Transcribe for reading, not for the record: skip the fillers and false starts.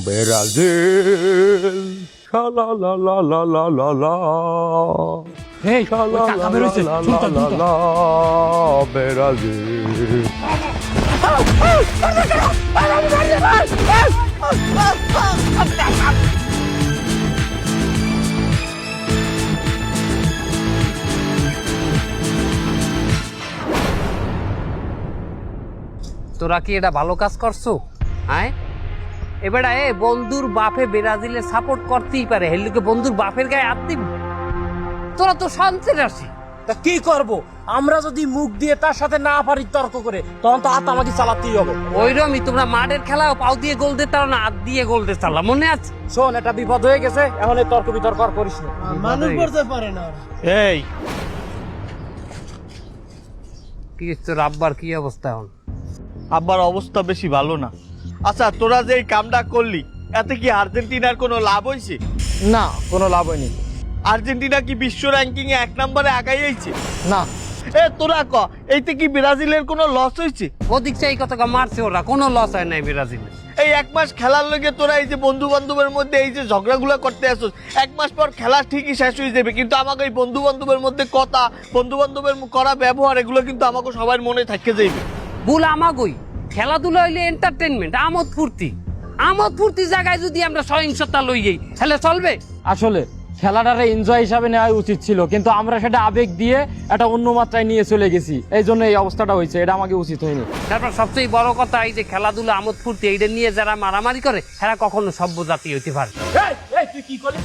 Brazil শালালালালালালা এই ওই কাকা বের হইছে শালালালালালা ব্রাজিল। তোরা কি এটা ভালো কাজ করছো? হ্যাঁ, এবার বন্ধুর বাপে ব্রাজিলে সাপোর্ট করতেই পারে, হেলুকে বন্ধুর বাপের গায়ে হাত দিবি? তোরা তো শান্তির আসি। তা কি করব? আমরা যদি মুখ দিয়ে তার সাথে না পারি তর্ক করে, তখন তো হাত আমাকে চালাতেই হবে। ওইরকমই তোমরা মাঠের খেলা পাও দিয়ে গোল দিতে না, হাত দিয়ে গোল দিতে চালা, মনে আছে? শোন, এটা বিপদ হয়ে গেছে, এখন এই তর্ক বিতর্ক আর করিস না। মানুষ করতে পারে না। এই কি তোর আব্বার কি অবস্থা এখন? আব্বার অবস্থা বেশি ভালো না। আচ্ছা, তোরা যে এই কামটা করলি, এতে কি আর্জেন্টিনার কোনো লাভ হয়েছে? না, কোনো লাভ হয়নি। আর্জেন্টিনা কি বিশ্ব র্যাঙ্কিং এ 1 নম্বরে আগাইছে? না। তোরা ক, এইতে কি ব্রাজিলের কোনো লস হয়েছে? ওদিক এই কথা মারছে ওরা, কোনো লস হয় নাই ব্রাজিলে। এই 1 মাস খেলার লগে তোরা এই যে বন্ধু বান্ধবের মধ্যে এই যে ঝগড়াগুলো করতে আসছিস, 1 মাস পর খেলা ঠিকই শেষ হয়ে যাবে, কিন্তু আমাকে এই বন্ধু বান্ধবের মধ্যে কথা, বন্ধু বান্ধবের করা ব্যবহার, এগুলো কিন্তু আমাকে সবার মনে থাকতে যাইবে। ভুল আমাগই। খেলাধুলা হইলে এন্টারটেনমেন্ট, আমোদ ফুর্তি জায়গায় যদি আমরা সহিংসতা লই যাই তাহলে চলবে? আসলে খেলাটারে এনজয় হিসাবে নেওয়া উচিত ছিল, কিন্তু আমরা সেটা আবেগ দিয়ে একটা অন্য মাত্রায় নিয়ে চলে গেছি, এই জন্য এই অবস্থাটা হয়েছে। এটা আমাকে উচিত হয়নি। তারপর সবচেয়ে বড় কথা, এই যে খেলাধুলা আমোদ ফুর্তি এইটা নিয়ে যারা মারামারি করে, এরা কখনো সভ্য জাতি হইতে পারে। তুই কি করলি?